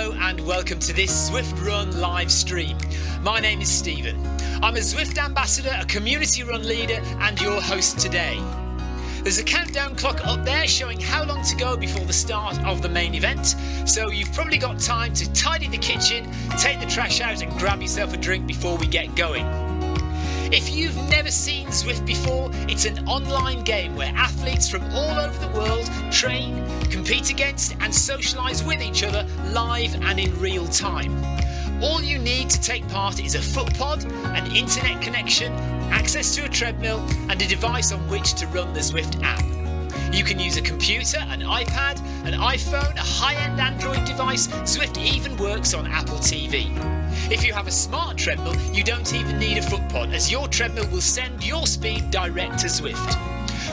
Hello and welcome to this Zwift Run live stream. My name is Stephen. I'm a Zwift ambassador, a community run leader and your host today. There's a countdown clock up there showing how long to go before the start of the main event, so you've probably got time to tidy the kitchen, take the trash out and grab yourself a drink before we get going. If you've never seen Zwift before, it's an online game where athletes from all over the world train, compete against and socialise with each other live and in real time. All you need to take part is a foot pod, an internet connection, access to a treadmill and a device on which to run the Zwift app. You can use a computer, an iPad, an iPhone, a high-end Android device. Zwift even works on Apple TV. If you have a smart treadmill, you don't even need a foot pod, as your treadmill will send your speed direct to Zwift.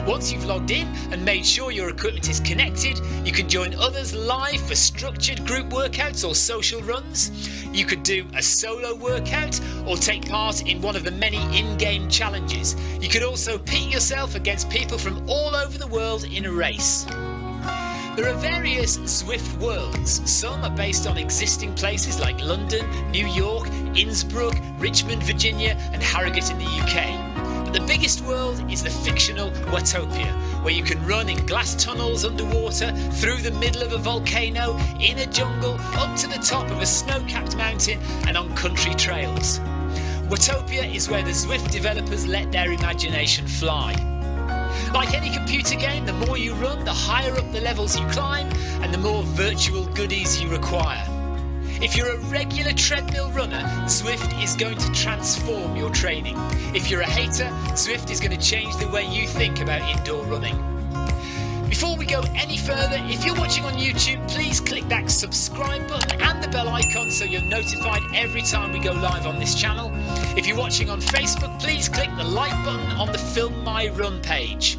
Once you've logged in and made sure your equipment is connected, you can join others live for structured group workouts or social runs. You could do a solo workout or take part in one of the many in-game challenges. You could also pit yourself against people from all over the world in a race. There are various Zwift worlds. Some are based on existing places like London, New York, Innsbruck, Richmond, Virginia and Harrogate in the UK. But the biggest world is the fictional Watopia, where you can run in glass tunnels underwater, through the middle of a volcano, in a jungle, up to the top of a snow-capped mountain and on country trails. Watopia is where the Zwift developers let their imagination fly. Like any computer game, the more you run, the higher up the levels you climb and the more virtual goodies you require. If you're a regular treadmill runner, Zwift is going to transform your training. If you're a hater, Zwift is going to change the way you think about indoor running. Before we go any further, if you're watching on YouTube, please click that subscribe button and the bell icon so you're notified every time we go live on this channel. If you're watching on Facebook, please click the like button on the Film My Run page.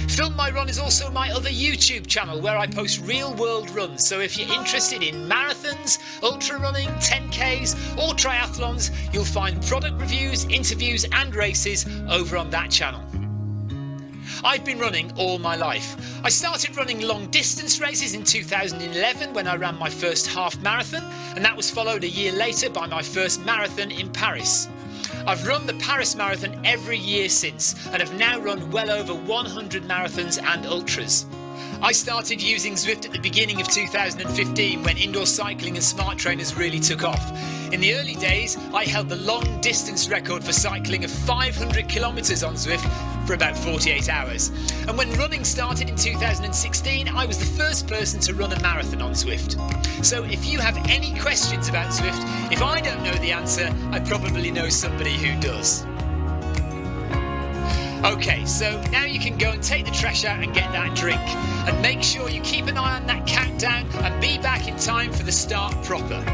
Film My Run is also my other YouTube channel where I post real world runs, so if you're interested in marathons, ultra running, 10Ks or triathlons, you'll find product reviews, interviews and races over on that channel. I've been running all my life. I started running long distance races in 2011 when I ran my first half marathon, and that was followed a year later by my first marathon in Paris. I've run the Paris Marathon every year since and have now run well over 100 marathons and ultras. I started using Zwift at the beginning of 2015 when indoor cycling and smart trainers really took off. In the early days, I held the long distance record for cycling of 500 kilometres on Zwift for about 48 hours. And when running started in 2016, I was the first person to run a marathon on Zwift. So if you have any questions about Zwift, if I don't know the answer, I probably know somebody who does. Okay, so now you can go and take the trash out and get that drink. And make sure you keep an eye on that countdown and be back in time for the start proper.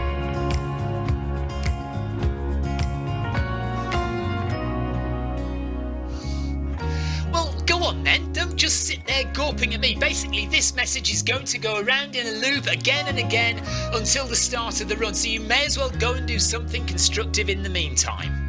Well, go on then, don't just sit there gawping at me. Basically, this message is going to go around in a loop again and again until the start of the run, so you may as well go and do something constructive in the meantime.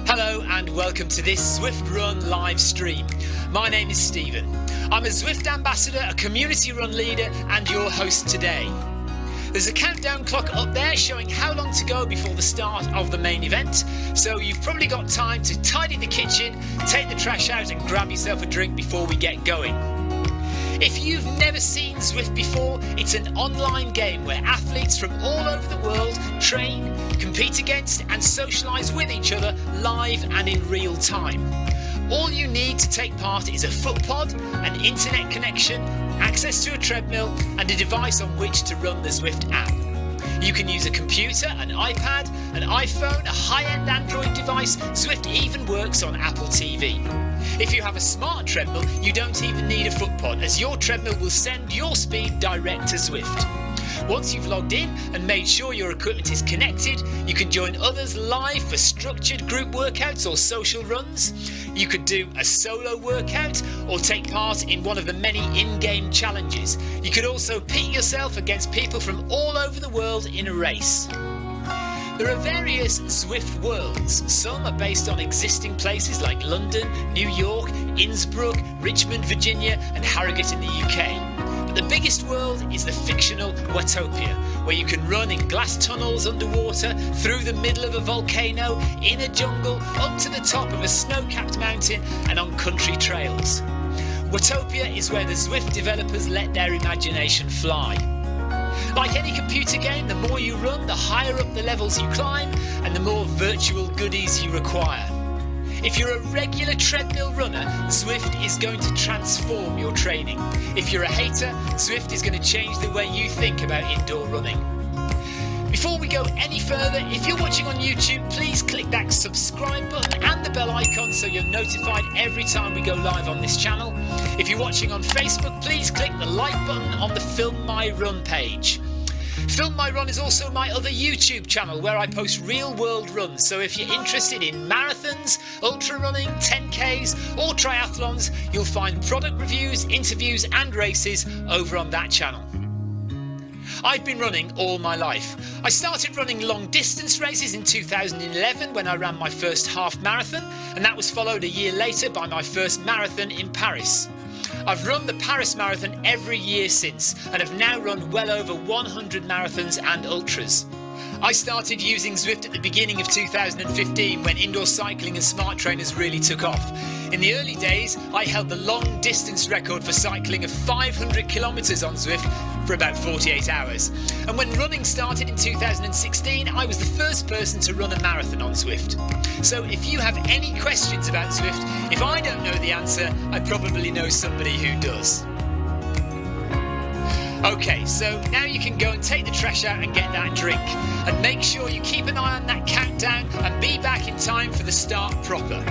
Hello and welcome to this Zwift Run live stream. My name is Stephen. I'm a Zwift ambassador, a community run leader and your host today. There's a countdown clock up there showing how long to go before the start of the main event, so you've probably got time to tidy the kitchen, take the trash out and grab yourself a drink before we get going. If you've never seen Zwift before, it's an online game where athletes from all over the world train, compete against and socialise with each other live and in real time. All you need to take part is a foot pod, an internet connection, access to a treadmill and a device on which to run the Zwift app. You can use a computer, an iPad, an iPhone, a high-end Android device. Zwift even works on Apple TV. If you have a smart treadmill, you don't even need a foot pod, as your treadmill will send your speed direct to Zwift. Once you've logged in and made sure your equipment is connected, you can join others live for structured group workouts or social runs. You could do a solo workout or take part in one of the many in-game challenges. You could also pit yourself against people from all over the world in a race. There are various Zwift worlds. Some are based on existing places like London, New York, Innsbruck, Richmond, Virginia and Harrogate in the UK. But the biggest world is the fictional Watopia, where you can run in glass tunnels underwater, through the middle of a volcano, in a jungle, up to the top of a snow-capped mountain and on country trails. Watopia is where the Zwift developers let their imagination fly. Like any computer game, the more you run, the higher up the levels you climb and the more virtual goodies you require. If you're a regular treadmill runner, Zwift is going to transform your training. If you're a hater, Zwift is going to change the way you think about indoor running. Before we go any further, if you're watching on YouTube, please click that subscribe button and the bell icon so you're notified every time we go live on this channel. If you're watching on Facebook, please click the like button on the Film My Run page. Film My Run is also my other YouTube channel where I post real world runs, so if you're interested in marathons, ultra running, 10Ks or triathlons, you'll find product reviews, interviews and races over on that channel. I've been running all my life. I started running long distance races in 2011 when I ran my first half marathon, and that was followed a year later by my first marathon in Paris. I've run the Paris Marathon every year since and have now run well over 100 marathons and ultras. I started using Zwift at the beginning of 2015 when indoor cycling and smart trainers really took off. In the early days, I held the long distance record for cycling of 500 kilometres on Zwift for about 48 hours. And when running started in 2016, I was the first person to run a marathon on Zwift. So if you have any questions about Zwift, if I don't know the answer, I probably know somebody who does. Okay, so now you can go and take the trash out and get that drink. And make sure you keep an eye on that countdown and be back in time for the start proper.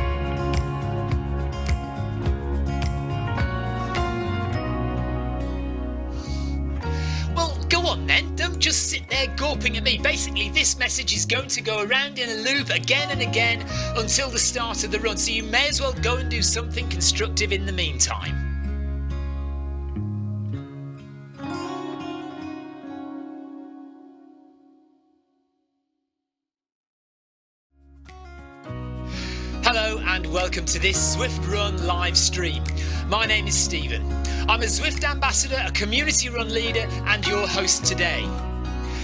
Well, go on then, don't just sit there gawping at me. Basically, this message is going to go around in a loop again and again until the start of the run, so you may as well go and do something constructive in the meantime. Hello and welcome to this Zwift Run live stream. My name is Stephen. I'm a Zwift ambassador, a community run leader and your host today.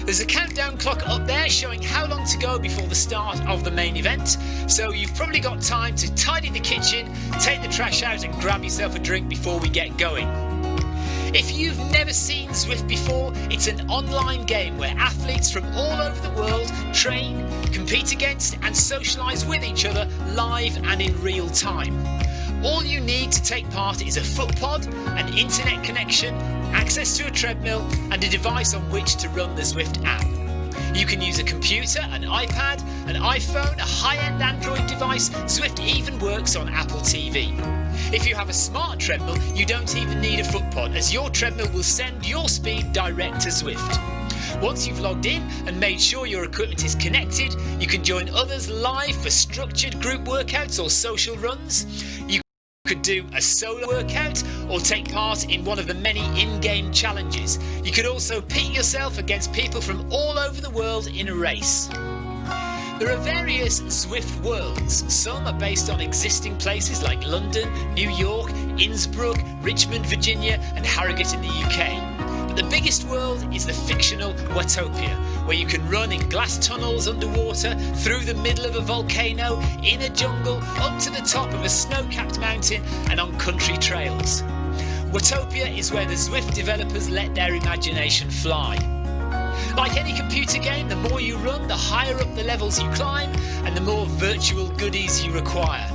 There's a countdown clock up there showing how long to go before the start of the main event, so you've probably got time to tidy the kitchen, take the trash out and grab yourself a drink before we get going. If you've never seen Zwift before, it's an online game where athletes from all over the world train, compete against and socialise with each other live and in real time. All you need to take part is a foot pod, an internet connection, access to a treadmill and a device on which to run the Zwift app. You can use a computer, an iPad, an iPhone, a high-end Android device. Zwift even works on Apple TV. If you have a smart treadmill, you don't even need a foot pod, as your treadmill will send your speed direct to Zwift. Once you've logged in and made sure your equipment is connected, you can join others live for structured group workouts or social runs. You could do a solo workout or take part in one of the many in-game challenges. You could also pit yourself against people from all over the world in a race. There are various Zwift worlds. Some are based on existing places like London, New York, Innsbruck, Richmond, Virginia and Harrogate in the UK. But the biggest world is the fictional Watopia, where you can run in glass tunnels underwater, through the middle of a volcano, in a jungle, up to the top of a snow-capped mountain and on country trails. Watopia is where the Zwift developers let their imagination fly. Like any computer game, the more you run, the higher up the levels you climb and the more virtual goodies you require.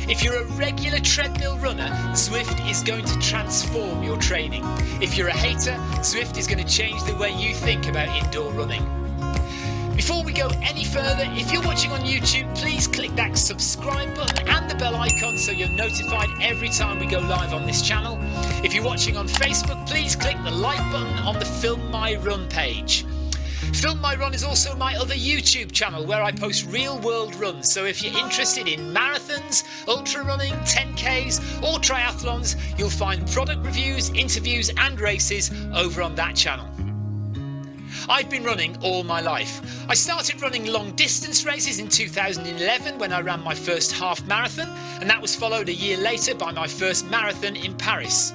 If you're a regular treadmill runner, Zwift is going to transform your training. If you're a hater, Zwift is going to change the way you think about indoor running. Before we go any further, if you're watching on YouTube, please click that subscribe button and the bell icon so you're notified every time we go live on this channel. If you're watching on Facebook, please click the like button on the Film My Run page. Film My Run is also my other YouTube channel where I post real world runs, so if you're interested in marathons, ultra running, 10Ks or triathlons, you'll find product reviews, interviews and races over on that channel. I've been running all my life. I started running long distance races in 2011 when I ran my first half marathon, and that was followed a year later by my first marathon in Paris.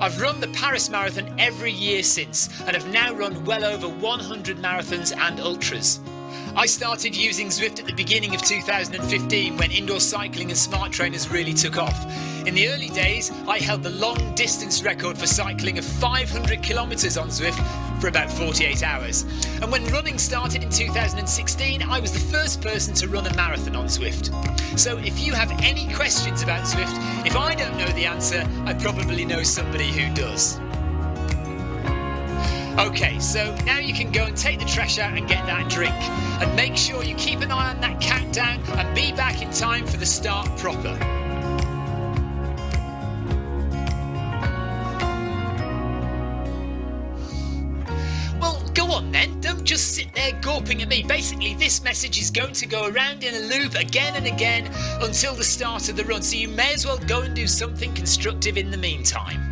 I've run the Paris Marathon every year since, and have now run well over 100 marathons and ultras. I started using Zwift at the beginning of 2015 when indoor cycling and smart trainers really took off. In the early days, I held the long distance record for cycling of 500 kilometres on Zwift for about 48 hours. And when running started in 2016, I was the first person to run a marathon on Zwift. So if you have any questions about Zwift, if I don't know the answer, I probably know somebody who does. Okay, so now you can go and take the trash out and get that drink. And make sure you keep an eye on that countdown and be back in time for the start proper. Well, go on then, don't just sit there gawping at me. Basically, this message is going to go around in a loop again and again until the start of the run, so you may as well go and do something constructive in the meantime.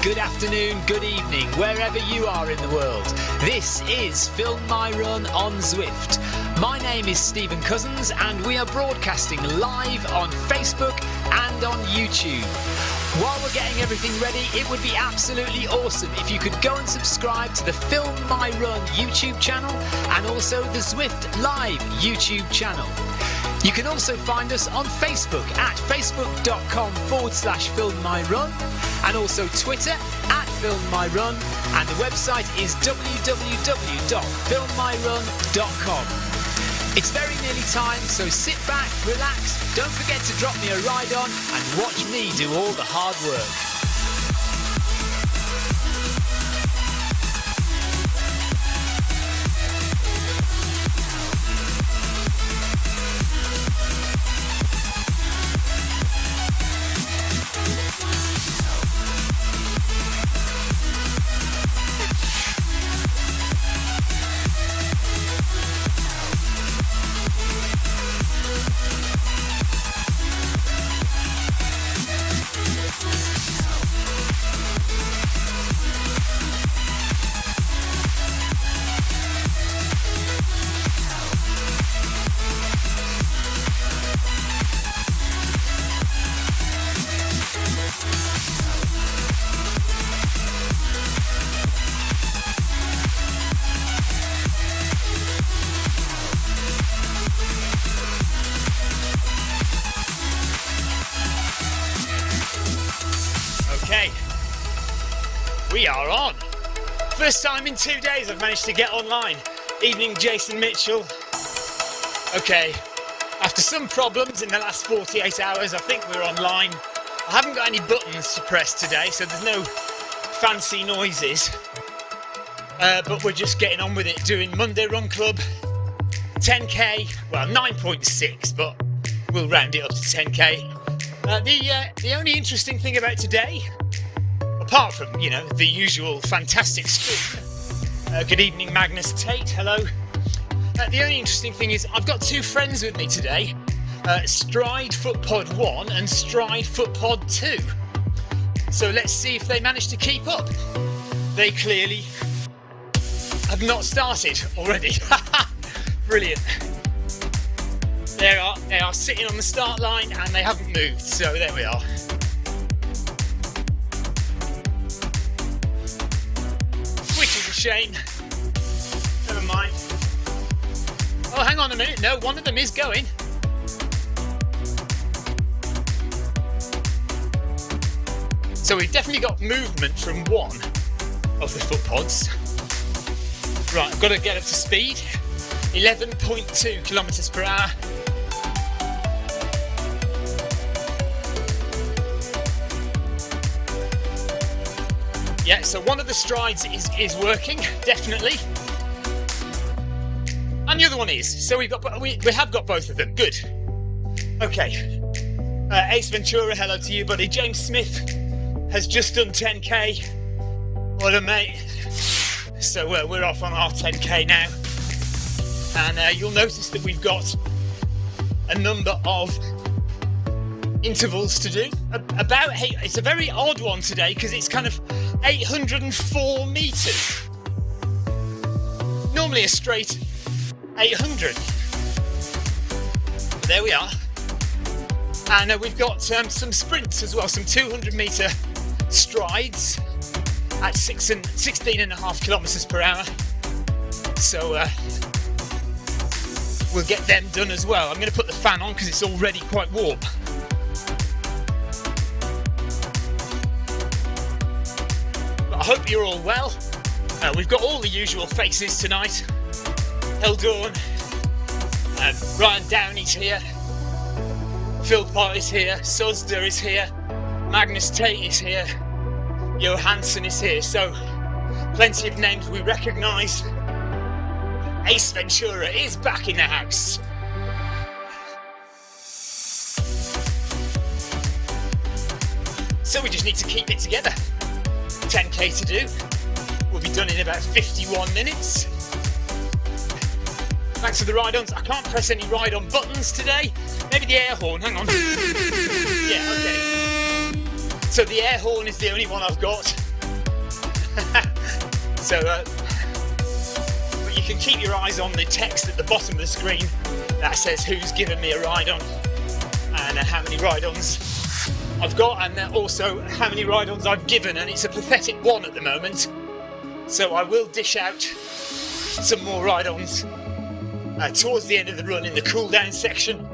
Good afternoon, good evening, wherever you are in the world. This is Film My Run on Zwift. My name is Stephen Cousins and we are broadcasting live on Facebook and on YouTube. While we're getting everything ready, it would be absolutely awesome if you could go and subscribe to the Film My Run YouTube channel and also the Zwift Live YouTube channel. You can also find us on Facebook at facebook.com/filmmyrun and also Twitter at filmmyrun, and the website is www.filmmyrun.com. It's very nearly time, so sit back, relax, don't forget to drop me a ride on and watch me do all the hard work. Okay, we are on. First time in 2 days I've managed to get online. Evening, Jason Mitchell. Okay, after some problems in the last 48 hours, I think we're online. I haven't got any buttons to press today, so there's no fancy noises. But we're just getting on with it, doing Monday Run Club, 10k, well 9.6, but we'll round it up to 10k. The only interesting thing about today, apart from, you know, the usual fantastic stream, good evening Magnus Tate, hello. The only interesting thing is I've got two friends with me today, Stride Footpod 1 and Stride Footpod 2. So let's see if they manage to keep up. They clearly have not started already. Brilliant. They are sitting on the start line and they haven't moved, so there we are. Which is a shame. Never mind. Oh, hang on a minute. No, one of them is going. So we've definitely got movement from one of the foot pods. Right, I've got to get up to speed. 11.2 kilometres per hour. Yeah, so one of the strides is working, definitely. And the other one is. So we have got both of them. Good. Okay. Ace Ventura, hello to you, buddy. James Smith has just done 10k. What a mate. So we're off on our 10k now. And you'll notice that we've got a number of intervals to do. It's a very odd one today because it's kind of 804 metres. Normally a straight 800. But there we are. And we've got some sprints as well, some 200 metre strides at 16.5 kilometres per hour. So we'll get them done as well. I'm going to put the fan on because it's already quite warm. I hope you're all well. We've got all the usual faces tonight. Eldorn, Ryan Downey's here, Phil Pott is here, Suzda is here, Magnus Tate is here, Johansson is here, so plenty of names we recognise. Ace Ventura is back in the house. So we just need to keep it together. 10k to do. We'll be done in about 51 minutes. Thanks for the ride-ons. I can't press any ride-on buttons today. Maybe the air horn, hang on. Yeah, okay. So the air horn is the only one I've got. So, but you can keep your eyes on the text at the bottom of the screen that says who's given me a ride-on and how many ride-ons I've got, and also how many ride-ons I've given, and it's a pathetic one at the moment. So I will dish out some more ride-ons towards the end of the run in the cool-down section.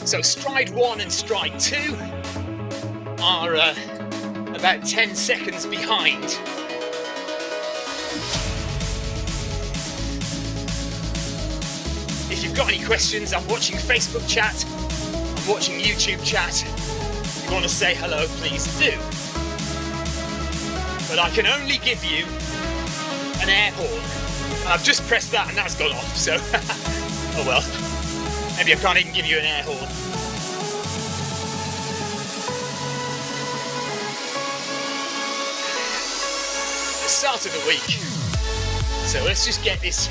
So stride 1 and stride 2 are about 10 seconds behind. If you've got any questions, I'm watching Facebook chat, I'm watching YouTube chat. If you want to say hello, please do. But I can only give you an air horn. And I've just pressed that and that's gone off, so oh well. Maybe I can't even give you an air horn. The start of the week. So let's just get this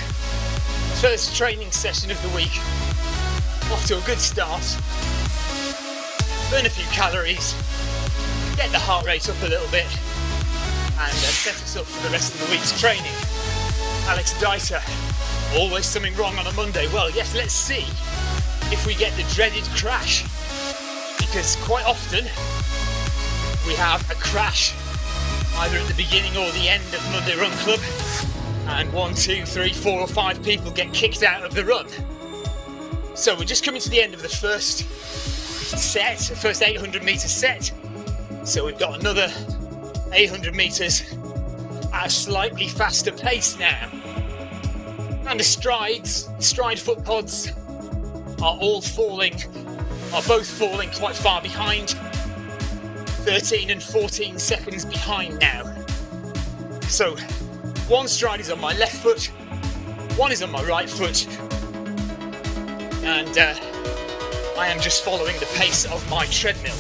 first training session of the week off to a good start. Burn a few calories, get the heart rate up a little bit, and set us up for the rest of the week's training. Alex Dyser, always something wrong on a Monday. Well, yes, let's see if we get the dreaded crash, because quite often we have a crash either at the beginning or the end of Monday Run Club, and 1, 2, 3, 4 or 5 people get kicked out of the run. So we're just coming to the end of the first set, the first 800 metre set. So we've got another 800 metres at a slightly faster pace now. And the stride foot pods are both falling quite far behind. 13 and 14 seconds behind now. So one stride is on my left foot, one is on my right foot, and I am just following the pace of my treadmill.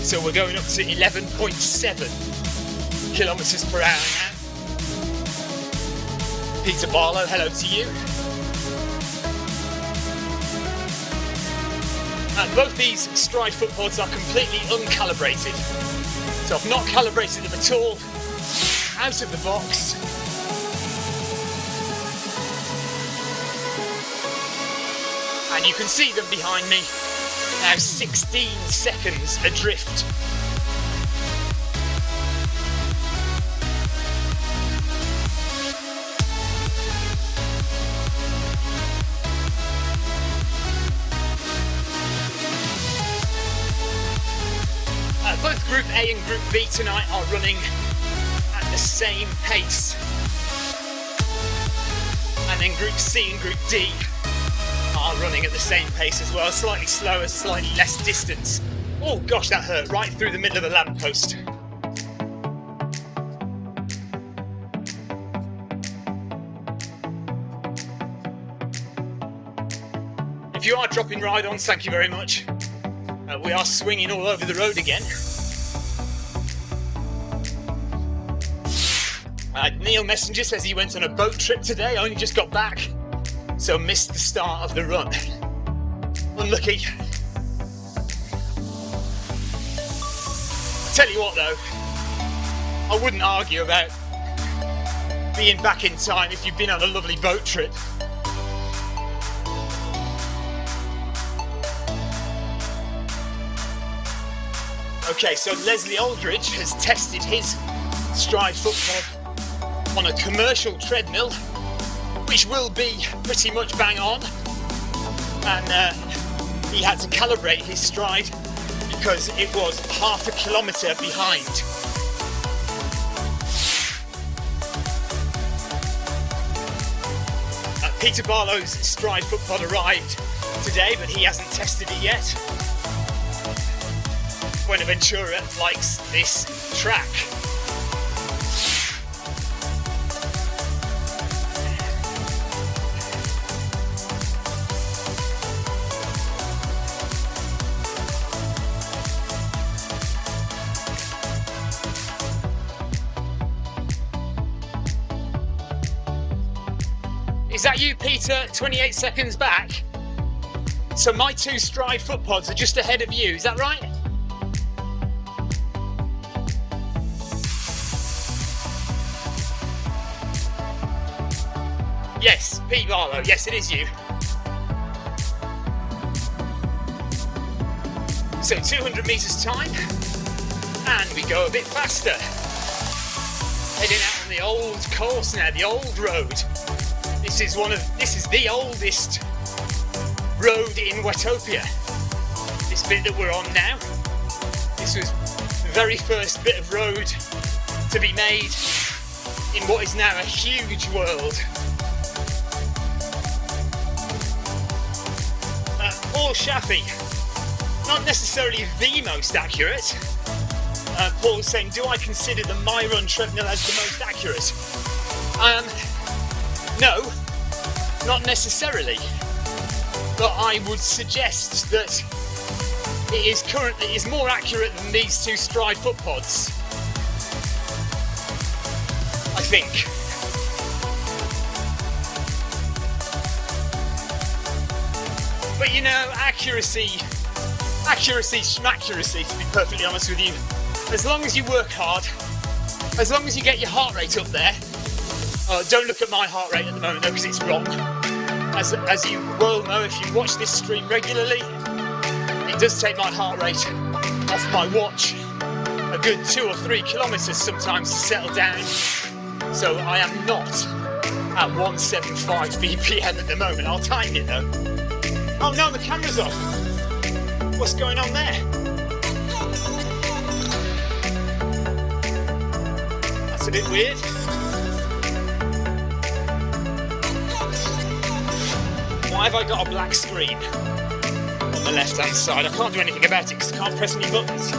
So we're going up to 11.7 kilometres per hour now. Peter Barlow, hello to you. And both these stride foot pods are completely uncalibrated. So I've not calibrated them at all, out of the box. And you can see them behind me. now 16 seconds adrift. Both Group A and Group B tonight are running at the same pace. And then Group C and Group D are running at the same pace as well, slightly slower, slightly less distance. Oh gosh, that hurt, right through the middle of a lamppost. If you are dropping ride-ons, thank you very much. We are swinging all over the road again. Neil Messenger says he went on a boat trip today, only just got back, so missed the start of the run. Unlucky. Tell you what though, I wouldn't argue about being back in time if you've been on a lovely boat trip. Okay, so Leslie Aldridge has tested his Stride foot pod on a commercial treadmill, which will be pretty much bang on, and he had to calibrate his stride because it was half a kilometre behind. Peter Barlow's Stride foot pod arrived today, but he hasn't tested it yet. Buenaventura likes this track. Is that you, Peter? 28 seconds back. So my two Stride foot pods are just ahead of you, is that right? Yes, Pete Barlow, yes it is you. So 200 metres time, and we go a bit faster. Heading out on the old course now, the old road. This is the oldest road in Watopia. This bit that we're on now. This was the very first bit of road to be made in what is now a huge world. Paul Shaffy, not necessarily the most accurate. Paul's saying, do I consider the My Run treadmill as the most accurate? No, not necessarily. But I would suggest that it is more accurate than these two Stride foot pods. I think. But you know, accuracy, schmaccuracy, to be perfectly honest with you. As long as you work hard, as long as you get your heart rate up there. Don't look at my heart rate at the moment though, because it's wrong. As you well know, if you watch this stream regularly, it does take my heart rate off my watch a good 2 or 3 kilometres sometimes to settle down. So I am not at 175 BPM at the moment. I'll tighten it though. Oh no, the camera's off. What's going on there? That's a bit weird. Why have I got a black screen on the left hand side? I can't do anything about it because I can't press any buttons.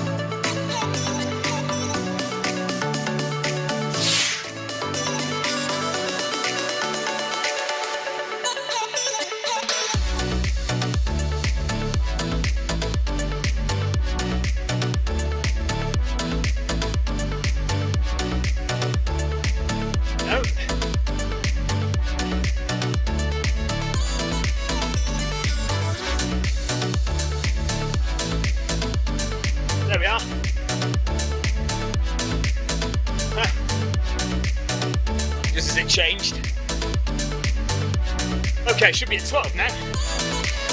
There we are. Just as it changed. Okay, should be at 12 now.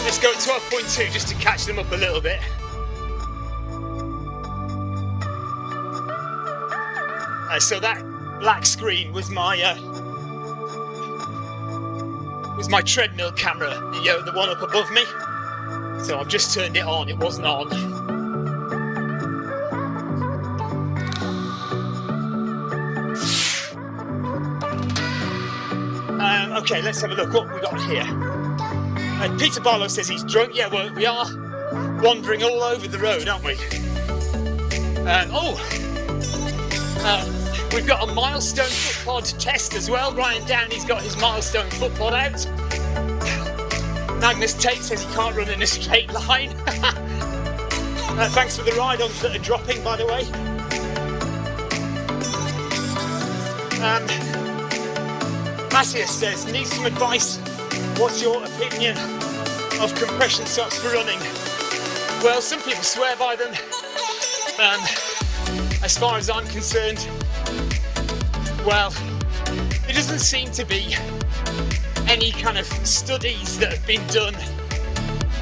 Let's go at 12.2 just to catch them up a little bit. So that black screen was my treadmill camera, the one up above me. So I've just turned it on. It wasn't on. Okay, let's have a look what we got here. Peter Barlow says he's drunk. Yeah, well, we are wandering all over the road, aren't we? We've got a milestone foot pod test as well. Ryan Downey's got his milestone foot pod out. Magnus Tate says he can't run in a straight line. Thanks for the ride-ons that are dropping, by the way. Matthias says, need some advice. What's your opinion of compression socks for running? Well, some people swear by them. As far as I'm concerned, well, there doesn't seem to be any kind of studies that have been done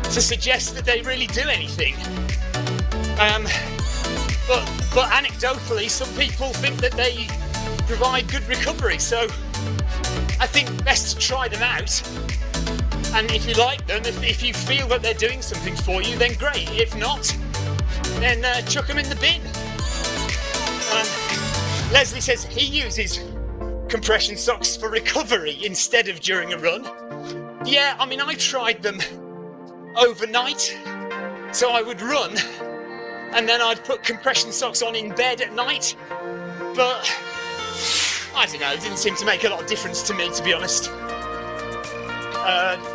to suggest that they really do anything. But anecdotally, some people think that they provide good recovery, so I think best to try them out. And if you like them, if you feel that they're doing something for you, then great. If not, then chuck them in the bin. Leslie says he uses compression socks for recovery instead of during a run. Yeah, I mean, I tried them overnight. So I would run and then I'd put compression socks on in bed at night. But I don't know, it didn't seem to make a lot of difference to me, to be honest.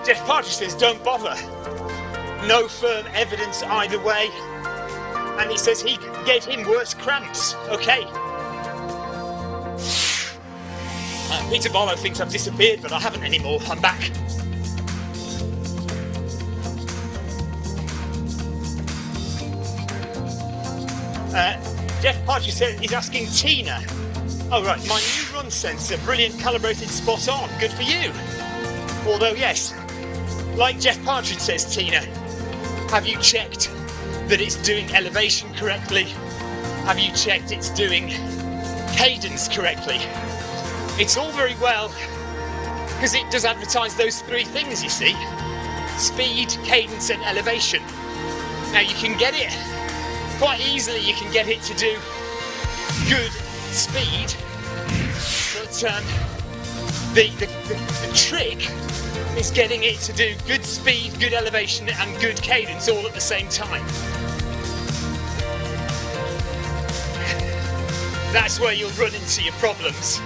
Jeff Partridge says, don't bother. No firm evidence either way. And he says he gave him worse cramps. Okay. Peter Barlow thinks I've disappeared, but I haven't anymore. I'm back. Jeff Partridge says he's asking Tina. Oh right, my new run sensor, brilliant, calibrated, spot on. Good for you. Although yes, like Jeff Partridge says, Tina, have you checked that it's doing elevation correctly? Have you checked it's doing cadence correctly? It's all very well, because it does advertise those three things, you see. Speed, cadence and elevation. Now you can get it, quite easily you can get it to do good speed, but the trick is getting it to do good speed, good elevation and good cadence all at the same time. That's where you'll run into your problems.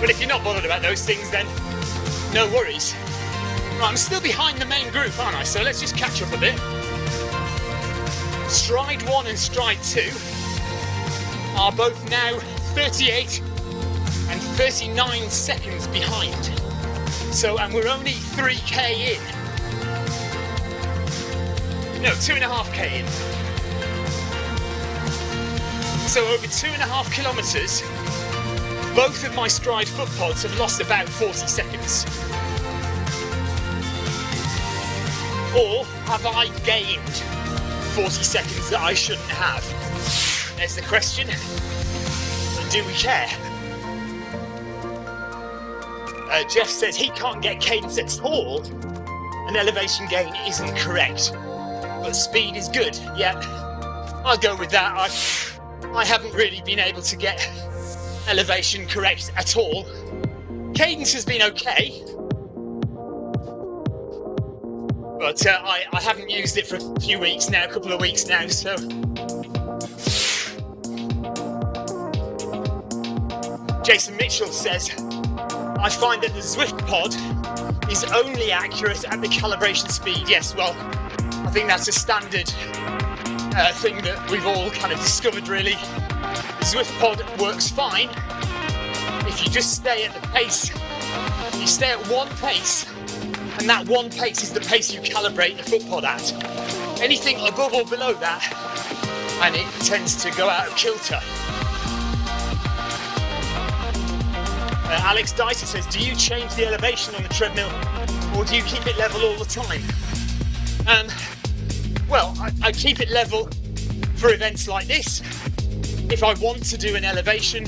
But if you're not bothered about those things, then no worries. Right, I'm still behind the main group, aren't I? So let's just catch up a bit. Stride 1 and Stride 2 are both now 38 and 39 seconds behind. So, and we're only 3k in. No, 2.5k in. So over 2.5 kilometres, both of my Stride foot pods have lost about 40 seconds. Or have I gained 40 seconds that I shouldn't have? There's the question. Do we care? Jeff says he can't get cadence at all, and elevation gain isn't correct, but speed is good. Yeah, I'll go with that. I haven't really been able to get elevation correct at all. Cadence has been okay, but I haven't used it for a few weeks now, a couple of weeks now, so. Jason Mitchell says, I find that the Zwift pod is only accurate at the calibration speed. Yes, well, I think that's a standard thing that we've all kind of discovered, really. The Zwift pod works fine if you just stay at the pace. You stay at one pace, and that one pace is the pace you calibrate the foot pod at. Anything above or below that, and it tends to go out of kilter. Alex Dyson says, do you change the elevation on the treadmill or do you keep it level all the time? Well, I keep it level for events like this. If I want to do an elevation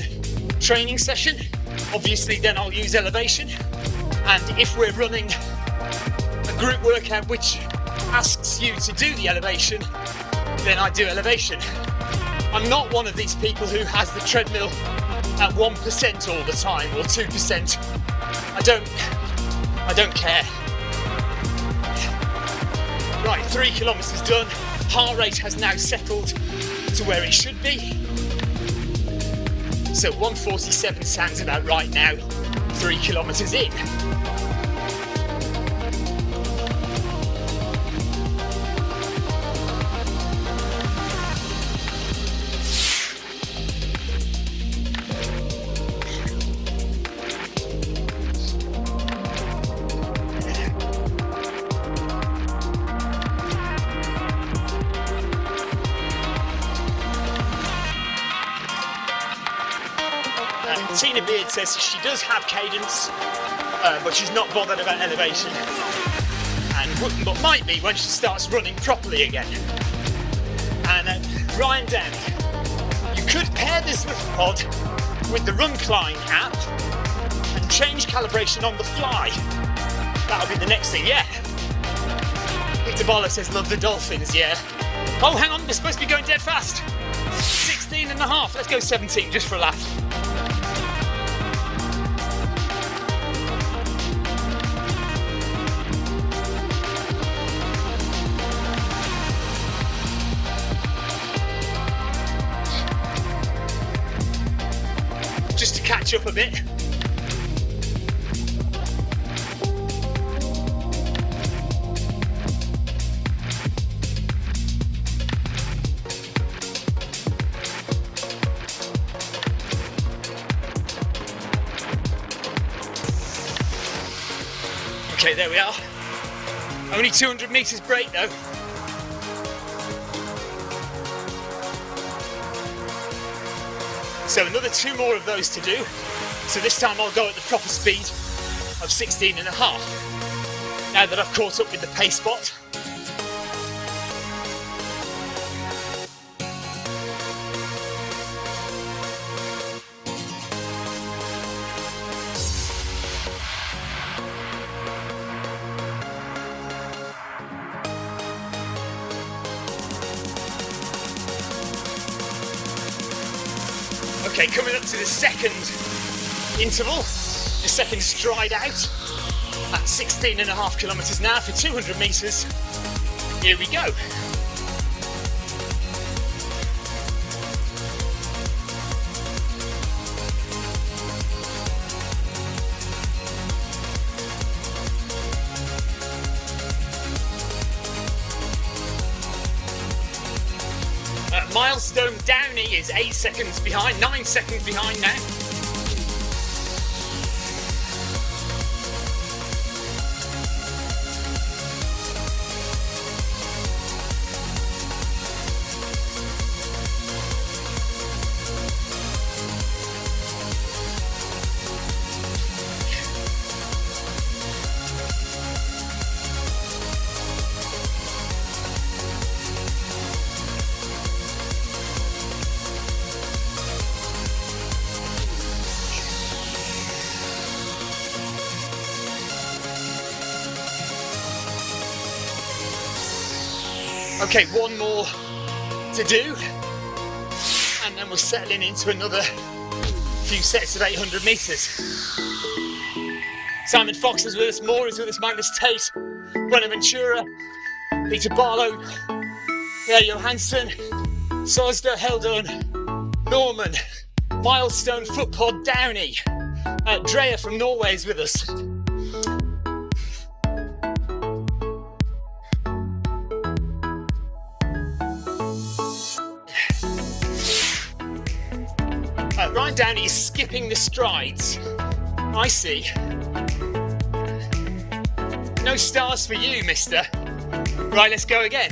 training session, obviously then I'll use elevation. And if we're running a group workout which asks you to do the elevation, then I do elevation. I'm not one of these people who has the treadmill at 1% all the time or 2%. I don't care. Right, 3 kilometres done. Heart rate has now settled to where it should be. So 147 sounds about right now, 3 kilometres in. Tina Beard says she does have cadence, but she's not bothered about elevation, but might be when she starts running properly again. And Ryan Downey, you could pair the Zwift Pod with the Run Climb app and change calibration on the fly. That'll be the next thing, yeah. Peter Boller says love the dolphins, yeah. Oh, hang on, they're supposed to be going dead fast. 16 and a half, let's go 17 just for a laugh. Just to catch up a bit. Okay, there we are. Only 200 metres break though. So another 2 more of those to do. So this time I'll go at the proper speed of 16 and a half. Now that I've caught up with the pace bot. Okay, coming up to the second interval, the second stride out at 16 and a half kilometres now for 200 metres. Here we go. Milestone Downey is 8 seconds behind, 9 seconds behind now. Okay, 1 more to do, and then we're settling into another few sets of 800 metres. Simon Fox is with us, Moore is with us, Magnus Tate, Buenaventura, Peter Barlow, Johansson, Sosda, Heldon, Norman, Milestone, Footpod, Downey, Drea from Norway is with us. Ryan Downey is skipping the strides. I see. No stars for you, mister. Right, let's go again.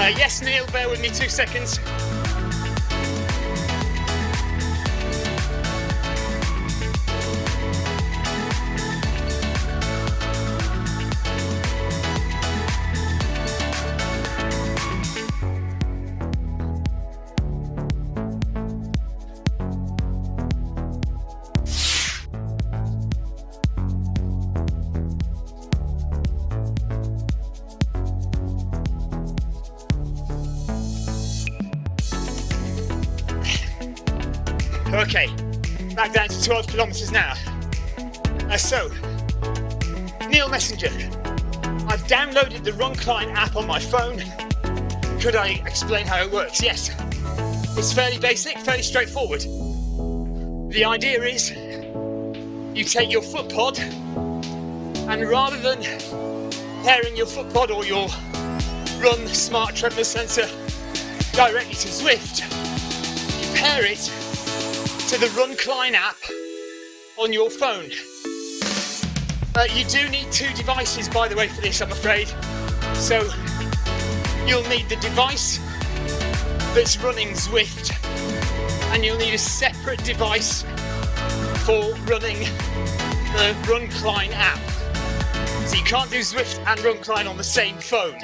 Yes, Neil, bear with me 2 seconds. Okay, back down to 12 kilometres now. So, Neil Messenger, I've downloaded the Runcline app on my phone. Could I explain how it works? Yes, it's fairly basic, fairly straightforward. The idea is you take your foot pod and rather than pairing your foot pod or your Run smart treadmill sensor directly to Zwift, you pair it to the Runcline app on your phone. You do need 2 devices, by the way, for this, I'm afraid. So you'll need the device that's running Zwift, and you'll need a separate device for running the Runcline app. So you can't do Zwift and Runcline on the same phone.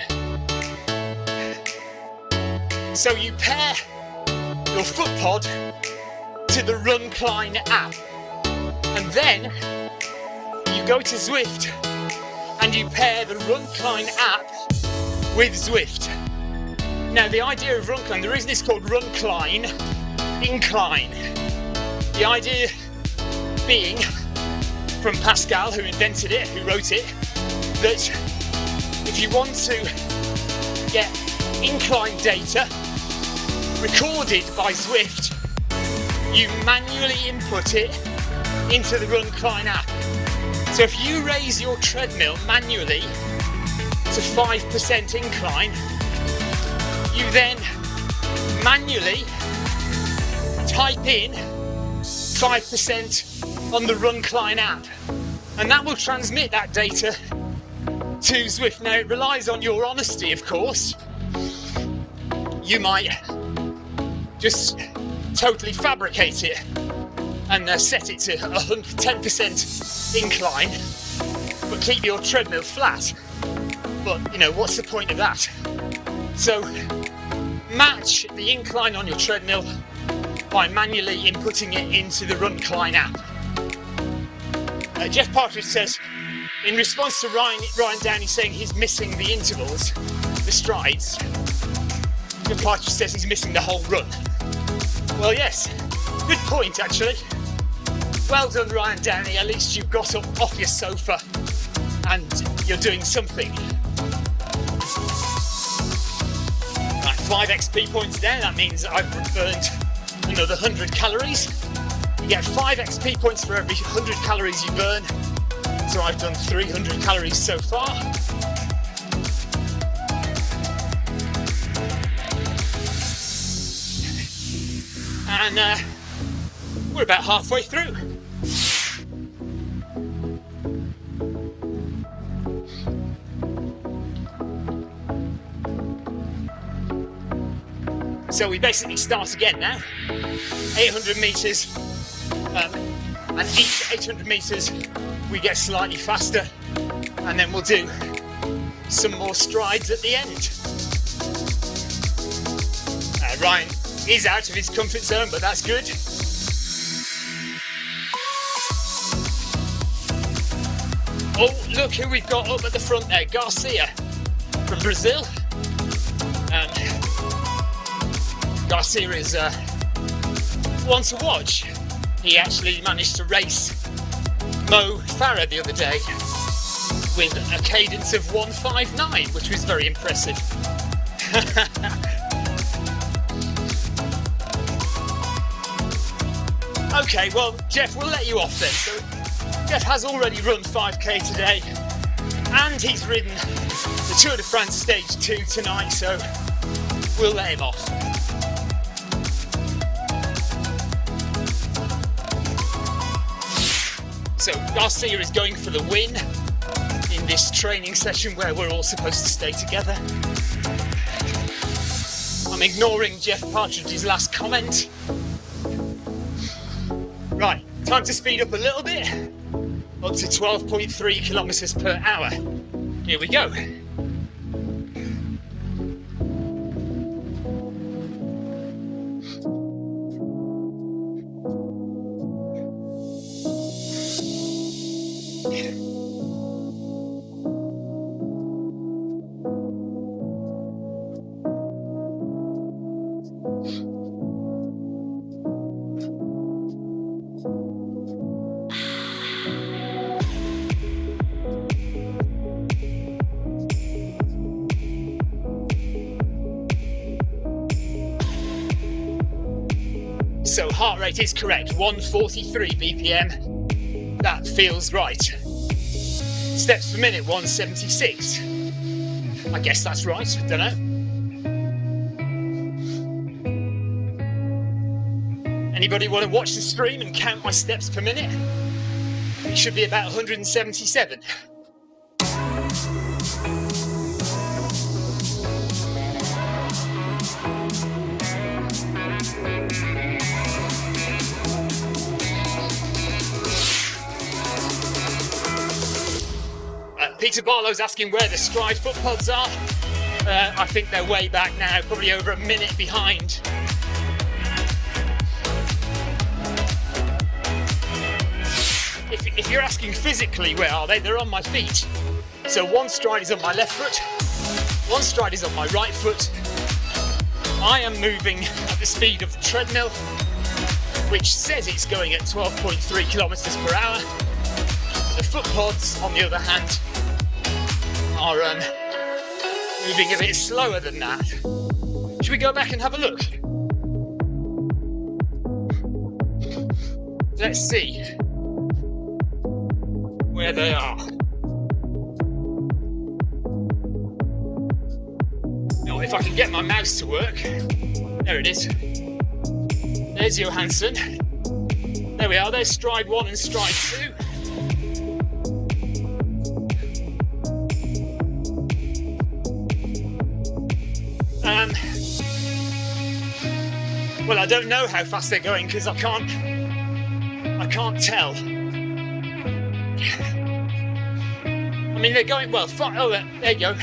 So you pair your foot pod to the Runcline app, and then you go to Zwift and you pair the Runcline app with Zwift. Now the idea of Runcline, the reason it's called Runcline, incline, the idea being from Pascal, who invented it, who wrote it, that if you want to get incline data recorded by Zwift, you manually input it into the Runcline app. So if you raise your treadmill manually to 5% incline, you then manually type in 5% on the Runcline app, and that will transmit that data to Zwift. Now it relies on your honesty, of course. You might just totally fabricate it and set it to 10% incline, but keep your treadmill flat. But you know, what's the point of that? So match the incline on your treadmill by manually inputting it into the Runcline app. Jeff Partridge says, in response to Ryan Downey saying he's missing the intervals, the strides, Jeff Partridge says he's missing the whole run. Well, yes, good point actually. Well done, Ryan Downey, at least you've got up off your sofa and you're doing something. Right, 5 XP points down, that means I've burned another 100 calories. You get 5 XP points for every 100 calories you burn, so I've done 300 calories so far. And we're about halfway through. So we basically start again now. 800 metres, and each 800 metres we get slightly faster, and then we'll do some more strides at the end. Ryan is out of his comfort zone, but that's good. Oh, look who we've got up at the front there, Garcia from Brazil. Garcia is one to watch. He actually managed to race Mo Farah the other day with a cadence of 1:59, which was very impressive. Okay, well, Jeff, we'll let you off then. So, Jeff has already run 5k today, and he's ridden the Tour de France Stage 2 tonight, so we'll let him off. So, Garcia is going for the win in this training session where we're all supposed to stay together. I'm ignoring Jeff Partridge's last comment. Right, time to speed up a little bit, up to 12.3 kilometres per hour. Here we go. So heart rate is correct, 143 BPM, that feels right. Steps per minute, 176. I guess that's right, don't know. Anybody want to watch the stream and count my steps per minute? It should be about 177. Peter Barlow's asking where the Stride foot pods are. I think they're way back now, probably over a minute behind. If you're asking physically where are they, they're on my feet. So one stride is on my left foot, one stride is on my right foot. I am moving at the speed of the treadmill, which says it's going at 12.3 kilometres per hour. The foot pods, on the other hand, are moving a bit slower than that. Should we go back and have a look? Let's see where they are. Now, if I can get my mouse to work, there it is. There's Johansson. There we are, there's stride 1 and stride 2. Well, I don't know how fast they're going because I can't tell. I mean, they're going well. Oh, there you go.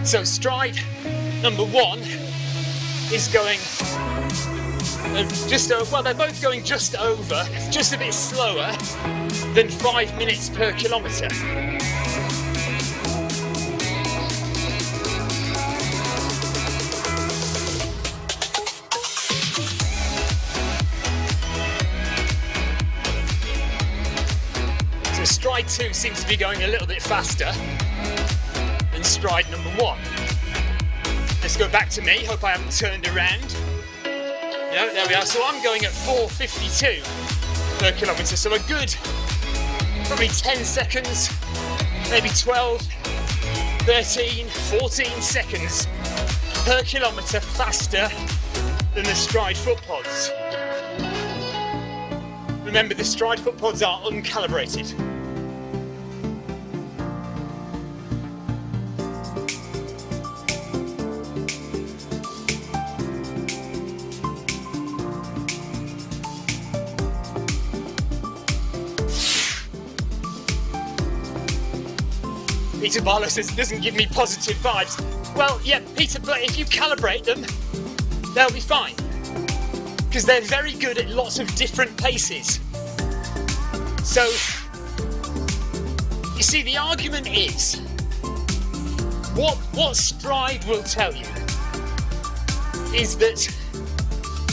So stride number 1 is going just over. Well, they're both going just over, just a bit slower than 5 minutes per kilometre. Stride 2 seems to be going a little bit faster than stride number 1. Let's go back to me, hope I haven't turned around. No, there we are, so I'm going at 4:52 per kilometre, so a good probably 10 seconds, maybe 12, 13, 14 seconds per kilometre faster than the stride foot pods. Remember, the stride foot pods are uncalibrated. Peter Barlow says it doesn't give me positive vibes. Well, yeah, Peter, but if you calibrate them, they'll be fine. Because they're very good at lots of different paces. So, you see, the argument is, what Stride will tell you is that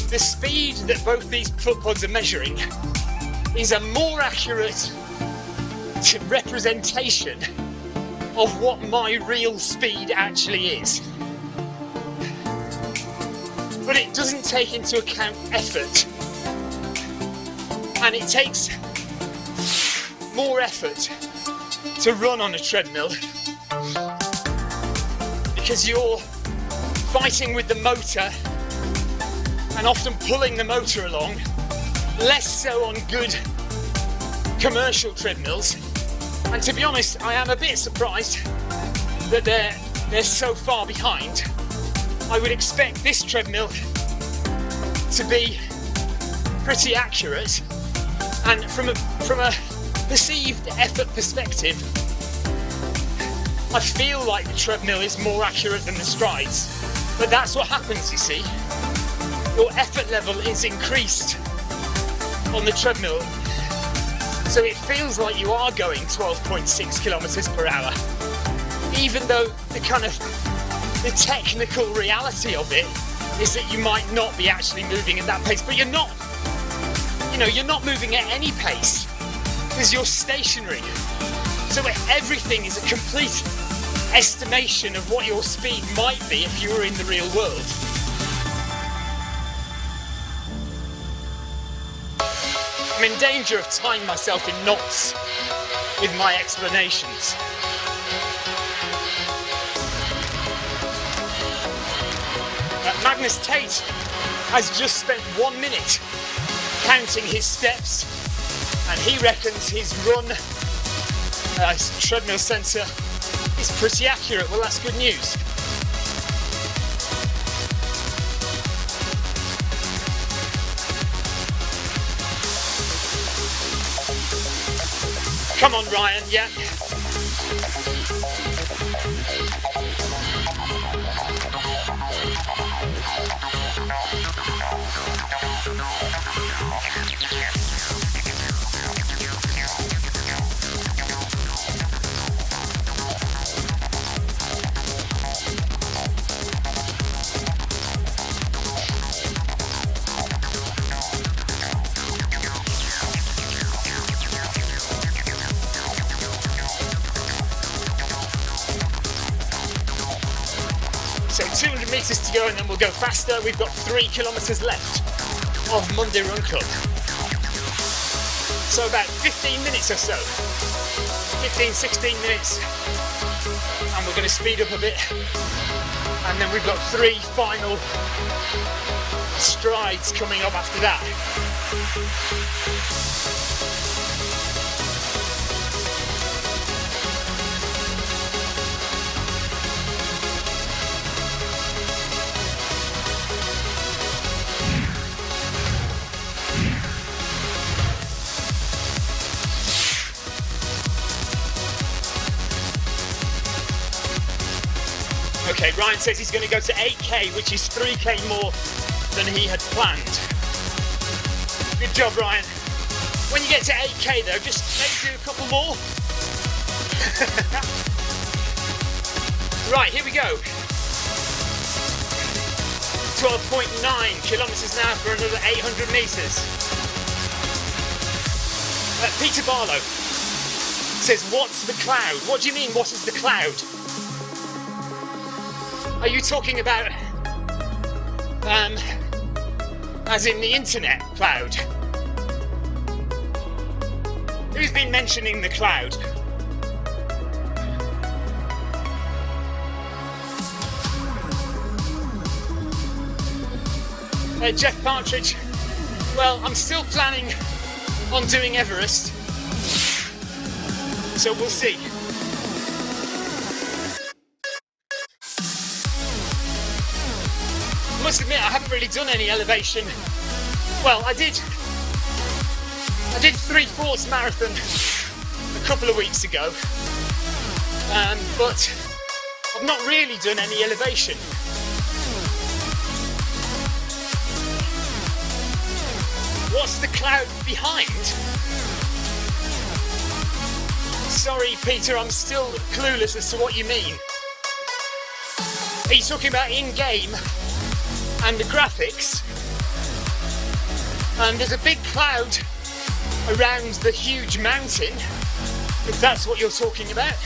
the speed that both these foot pods are measuring is a more accurate representation of what my real speed actually is. But it doesn't take into account effort. And it takes more effort to run on a treadmill because you're fighting with the motor and often pulling the motor along, less so on good commercial treadmills. And to be honest, I am a bit surprised that they're so far behind. I would expect this treadmill to be pretty accurate, and from a perceived effort perspective, I feel like the treadmill is more accurate than the strides. But that's what happens, you see. Your effort level is increased on the treadmill, so it feels like you are going 12.6 kilometres per hour, even though the technical reality of it is that you might not be actually moving at that pace. But you're not, you're not moving at any pace because you're stationary. So everything is a complete estimation of what your speed might be if you were in the real world. I'm in danger of tying myself in knots with my explanations. Magnus Tate has just spent 1 minute counting his steps, and he reckons his run treadmill sensor is pretty accurate. Well, that's good news. Come on, Ryan, yeah. So 200 metres to go and then we'll go faster. We've got 3 kilometres left of Monday Run Club. So about 15 minutes or so. 15, 16 minutes. And we're going to speed up a bit. And then we've got 3 final strides coming up after that. Okay, Ryan says he's going to go to 8k, which is 3k more than he had planned. Good job, Ryan. When you get to 8k though, just maybe do a couple more. Right, here we go. 12.9 kilometres now for another 800 metres. Peter Barlow says, what's the cloud? What do you mean, what is the cloud? Are you talking about, as in the internet cloud? Who's been mentioning the cloud? Jeff Partridge, well, I'm still planning on doing Everest, so we'll see. I must admit, I haven't really done any elevation. Well, I did 3 Forts Marathon a couple of weeks ago, but I've not really done any elevation. What's the cloud behind? Sorry, Peter, I'm still clueless as to what you mean. Are you talking about in-game and the graphics? And there's a big cloud around the huge mountain, if that's what you're talking about.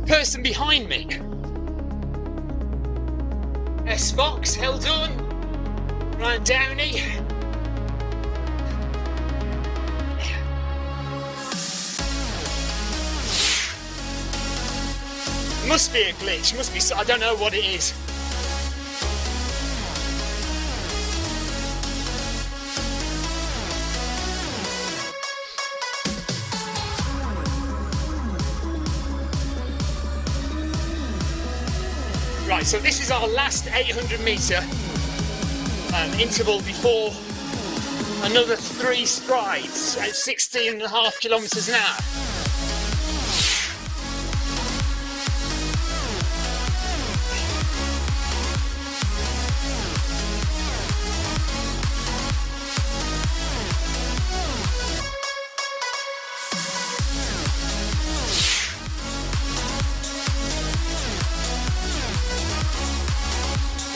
Person behind me. S. Fox, held on. Ryan Downey. Must be a glitch, must be, I don't know what it is. Right, so this is our last 800 metre interval before another 3 strides at 16.5 kilometres an hour.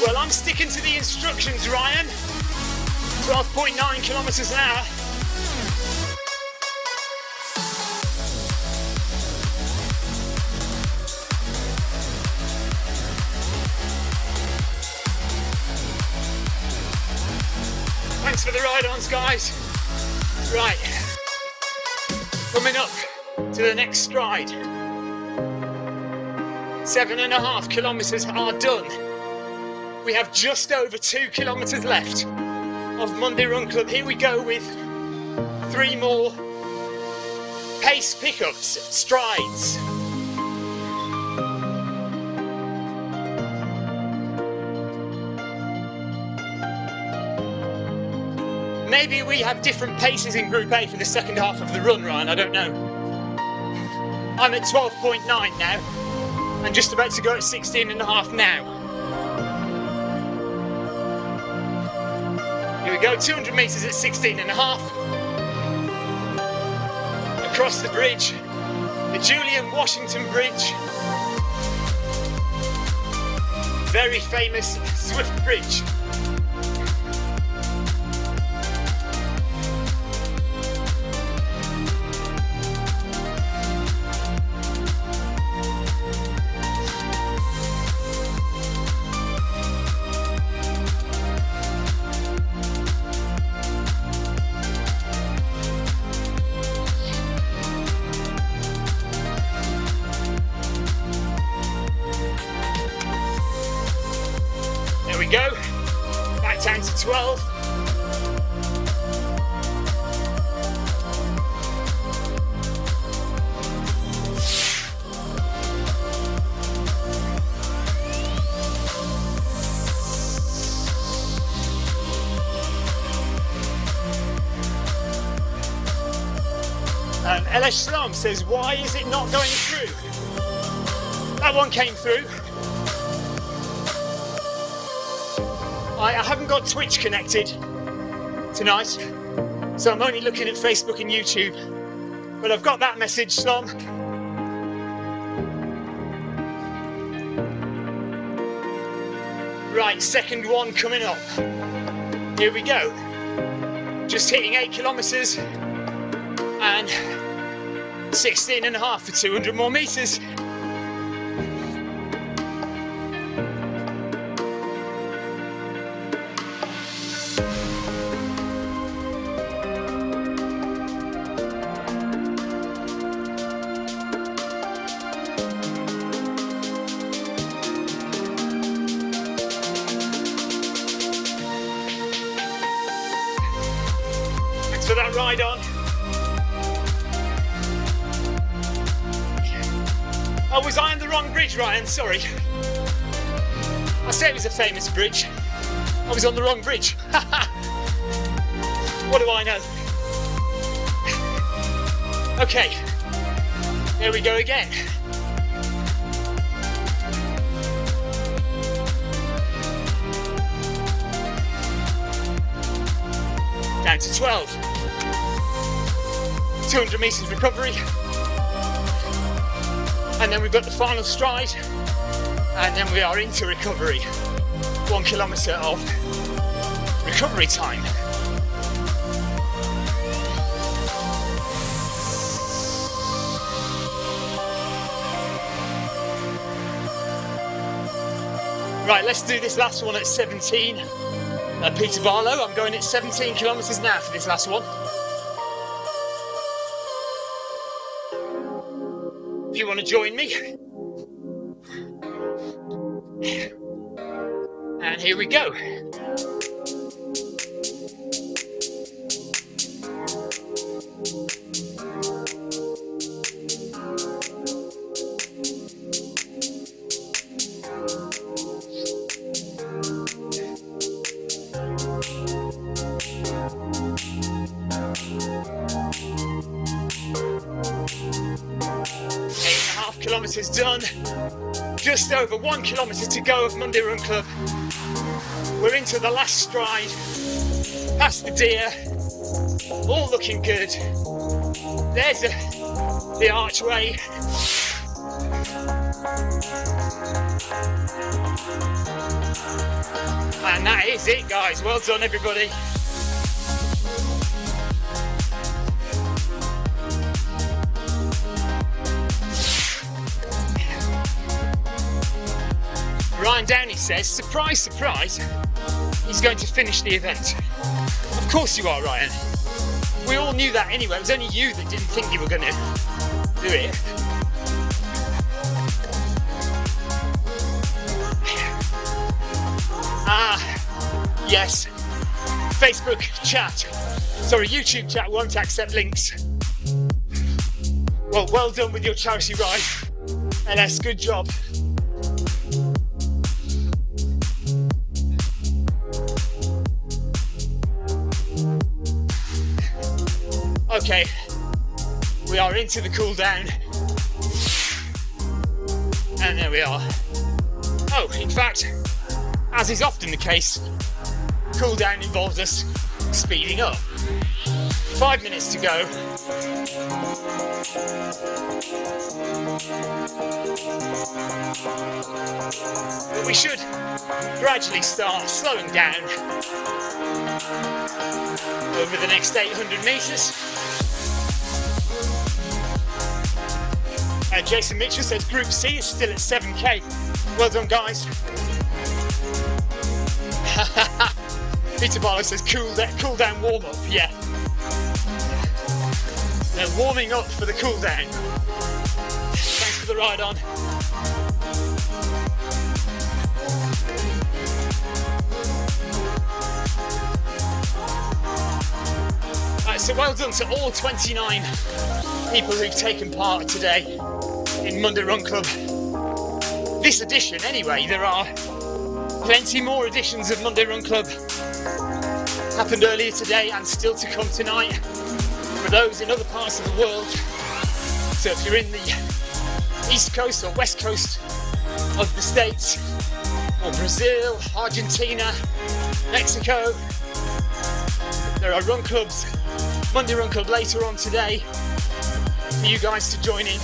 Well, I'm sticking to the instructions, Ryan. 12.9 kilometres an hour. Thanks for the ride-ons, guys. Right, coming up to the next stride. 7.5 kilometres are done. We have just over 2 kilometres left of Monday Run Club. Here we go with 3 more pace pickups, strides. Maybe we have different paces in Group A for the second half of the run, Ryan, I don't know. I'm at 12.9 now. I'm just about to go at 16.5 now. Here we go, 200 metres at 16.5. Across the bridge, the Julian Washington Bridge. Very famous Zwift Bridge. Go back down to 12. LS Slam says, why is it not going through? That one came through. I haven't got Twitch connected tonight, so I'm only looking at Facebook and YouTube, but I've got that message, Slom. Right, second one coming up. Here we go. Just hitting 8 kilometres and 16.5 for 200 more metres. For that ride on. Oh, was I on the wrong bridge, Ryan? Sorry. I said it was a famous bridge. I was on the wrong bridge. What do I know? Okay, there we go again. Down to 12. 200 metres recovery, and then we've got the final stride, and then we are into recovery. 1 kilometre of recovery time. Right, let's do this last one at 17. Peter Barlow, I'm going at 17 kilometres now for this last one. If you want to join me. And here we go. kilometres done. Just over 1 kilometre to go of Monday Run Club. We're into the last stride, past the deer, all looking good. There's the archway. And that is it, guys. Well done, everybody. Ryan Downey says, surprise, surprise, he's going to finish the event. Of course you are, Ryan. We all knew that anyway. It was only you that didn't think you were going to do it. Yes. Facebook chat. Sorry, YouTube chat won't accept links. Well done with your charity ride. LS, good job. Okay, we are into the cool down. And there we are. Oh, in fact, as is often the case, cool down involves us speeding up. 5 minutes to go. But we should gradually start slowing down over the next 800 metres. Jason Mitchell says Group C is still at 7k. Well done, guys. Peter Barlow says cool down warm up. Yeah. They're warming up for the cool down. Thanks for the ride on. So well done to all 29 people who've taken part today in Monday Run Club. This edition anyway. There are plenty more editions of Monday Run Club. Happened earlier today and still to come tonight for those in other parts of the world. So if you're in the East Coast or West Coast of the States, or Brazil, Argentina, Mexico, there are run clubs, Monday Run Club later on today for you guys to join in.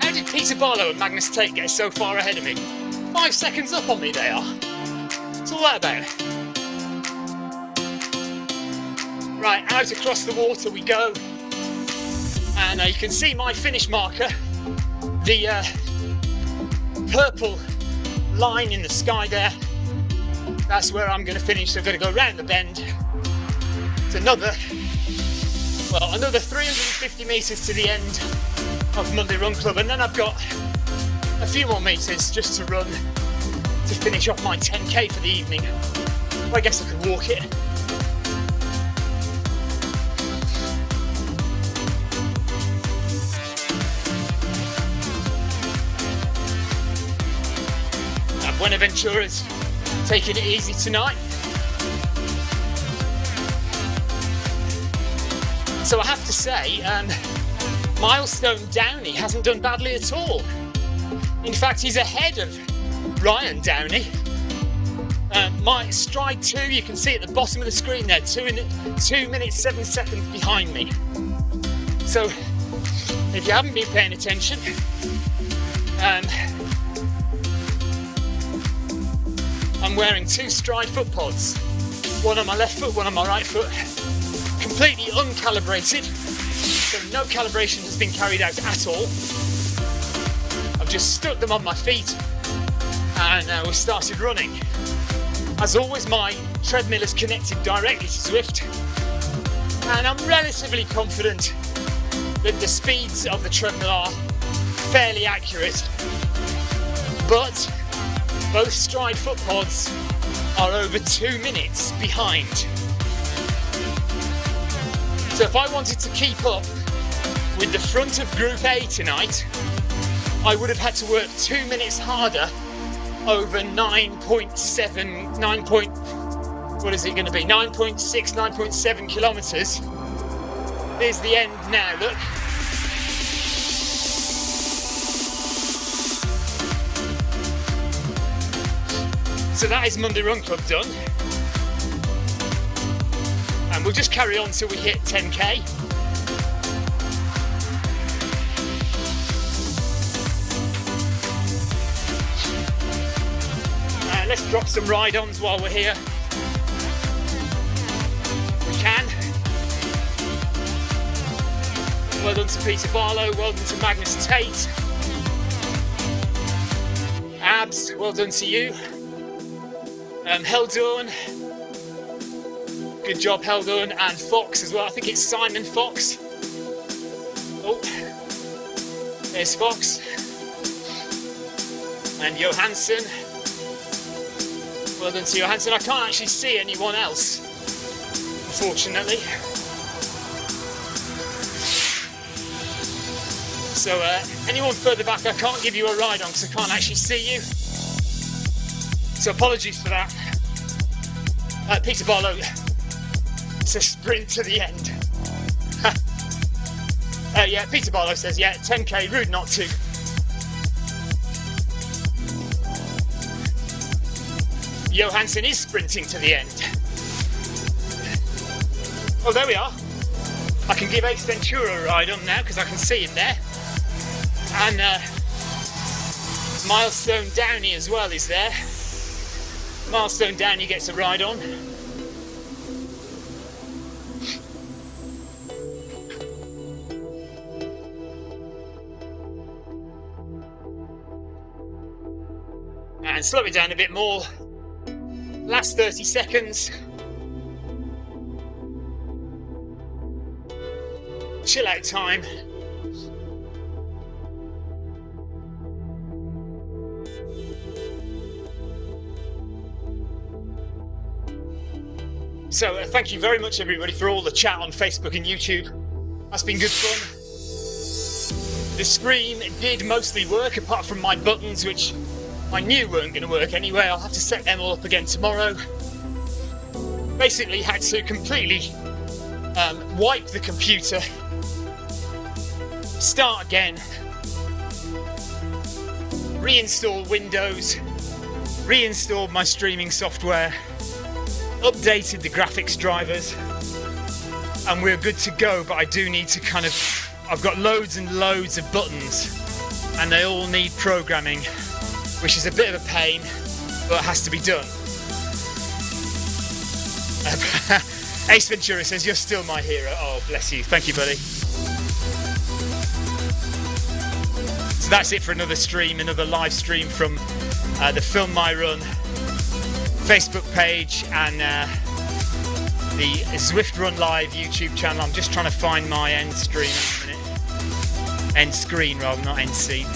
How did Peter Barlow and Magnus Tate get so far ahead of me? 5 seconds up on me they are. What's all that about? Right, out across the water we go, and you can see my finish marker, the purple line in the sky there. That's where I'm going to finish. So I'm going to go round the bend. It's another 350 metres to the end of Monday Run Club, and then I've got a few more metres just to run to finish off my 10k for the evening. Well, I guess I could walk it. Buenaventura's taking it easy tonight. So I have to say, Milestone Downey hasn't done badly at all. In fact, he's ahead of Ryan Downey. My stride 2, you can see at the bottom of the screen there, 2 minutes 7 seconds behind me. So if you haven't been paying attention, I'm wearing 2 stride foot pods, one on my left foot, one on my right foot, completely uncalibrated, so no calibration has been carried out at all. I've just stuck them on my feet and we started running. As always, my treadmill is connected directly to Zwift, and I'm relatively confident that the speeds of the treadmill are fairly accurate, but both stride foot pods are over 2 minutes behind. So if I wanted to keep up with the front of Group A tonight, I would have had to work 2 minutes harder over 9.7 kilometres. Here's the end now, look. So that is Monday Run Club done. And we'll just carry on till we hit 10k. Let's drop some ride-ons while we're here. If we can. Well done to Peter Barlow, well done to Magnus Tate. Abs, well done to you. Heldon, good job Heldon, and Fox as well. I think it's Simon Fox. Oh, there's Fox. And Johansson. Well done to Johansson. I can't actually see anyone else, unfortunately. So anyone further back, I can't give you a ride on because I can't actually see you. So apologies for that. Peter Barlow, it's a sprint to the end. Yeah, Peter Barlow says, yeah, 10k, rude not to. Johansson is sprinting to the end. Oh, there we are. I can give Ace Ventura a ride on now because I can see him there. And Milestone Downey as well is there. Milestone Downey gets a ride on. And slow it down a bit more. Last 30 seconds. Chill out time. So thank you very much everybody for all the chat on Facebook and YouTube. That's been good fun. The screen did mostly work apart from my buttons, which I knew weren't going to work anyway. I'll have to set them all up again tomorrow. Basically had to completely wipe the computer, start again, reinstall Windows, reinstalled my streaming software, updated the graphics drivers, and we're good to go. But I do need to I've got loads and loads of buttons and they all need programming, which is a bit of a pain, but it has to be done. Ace Ventura says, you're still my hero. Oh, bless you. Thank you, buddy. So that's it for another stream, another live stream from the Film My Run Facebook page and the Zwift Run Live YouTube channel. I'm just trying to find my end stream in a minute. End screen rather, not end scene.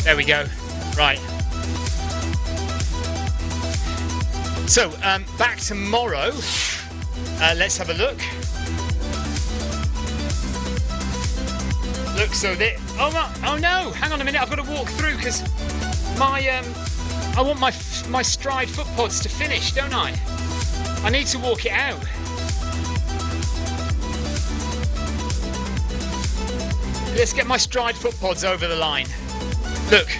There we go. Right. So, back tomorrow. Let's have a look. Look, so there. Oh no! Hang on a minute. I've got to walk through because my I want my Stride foot pods to finish, don't I? I need to walk it out. Let's get my Stride foot pods over the line. Look.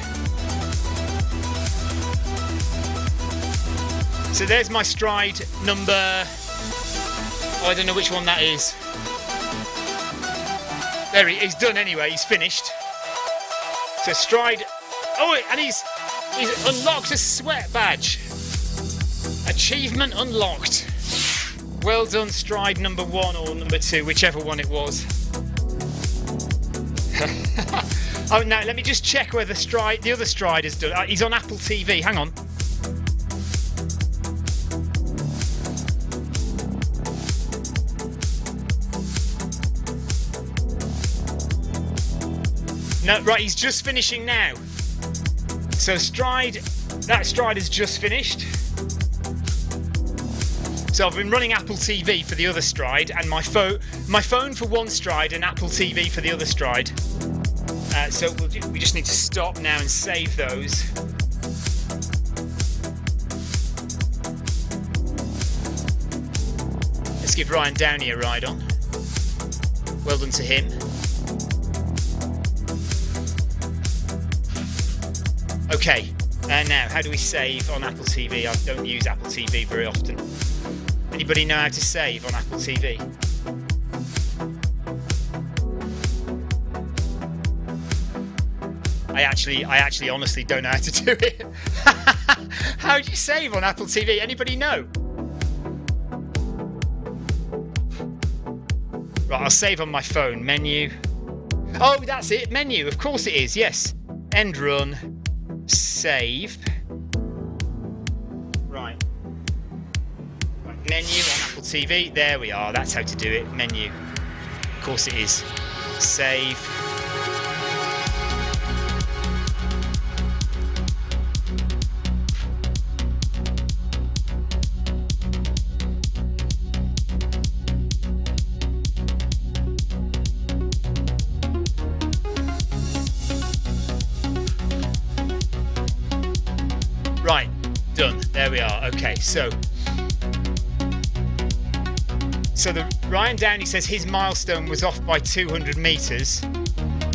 So there's my Stride number. Oh, I don't know which one that is. There he's done anyway. He's finished. So Stride. Oh, and he's unlocked a sweat badge. Achievement unlocked. Well done, Stride number 1 or number 2, whichever one it was. Oh, now let me just check whether the other Stride is done. He's on Apple TV. Hang on. No, right, he's just finishing now. So that Stride is just finished. So I've been running Apple TV for the other stride, and my phone for one stride and Apple TV for the other stride. So we just need to stop now and save those. Let's give Ryan Downey a ride on. Well done to him. Okay, now how do we save on Apple TV? I don't use Apple TV very often. Anybody know how to save on Apple TV? I actually honestly don't know how to do it. How do you save on Apple TV? Anybody know? Right, I'll save on my phone. Menu. Oh, that's it. Menu. Of course it is. Yes. End run. Save. Right. Menu on Apple TV. There we are. That's how to do it. Menu. Of course it is. Save. Right, done. There we are. Okay, so the Ryan Downey says his milestone was off by 200 meters.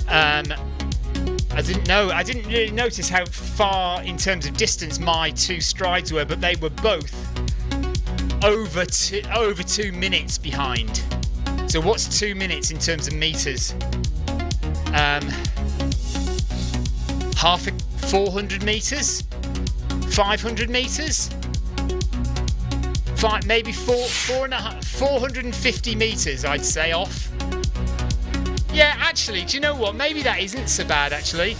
I didn't really notice how far in terms of distance my two strides were, but they were both over 2 minutes behind. So what's 2 minutes in terms of meters? 400 meters? 500 meters? Maybe 450 meters, I'd say, off. Yeah, actually, do you know what? Maybe that isn't so bad, actually.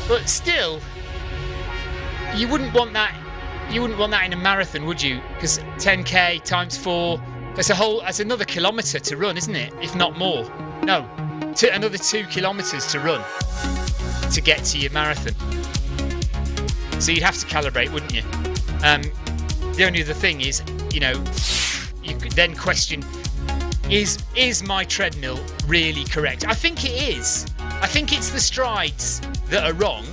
But still, you wouldn't want that in a marathon, would you? Because 10k times 4, that's another kilometre to run, isn't it? If not more. No, another 2 kilometres to run to get to your marathon. So you'd have to calibrate, wouldn't you? The only other thing is, you could then question, is my treadmill really correct? I think it is. I think it's the strides that are wrong.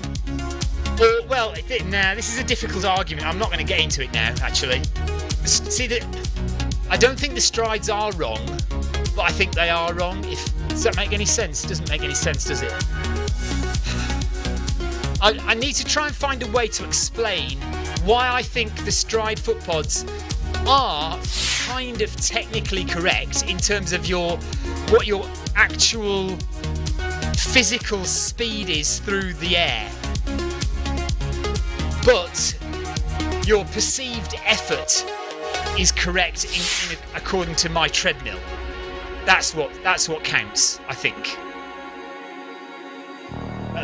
Or, well, this is a difficult argument. I'm not going to get into it now, actually. See, I don't think the strides are wrong, but I think they are wrong. Does that make any sense? It doesn't make any sense, does it? I need to try and find a way to explain why I think the stride foot pods are kind of technically correct in terms of what your actual physical speed is through the air, but your perceived effort is correct according to my treadmill. That's what counts, I think.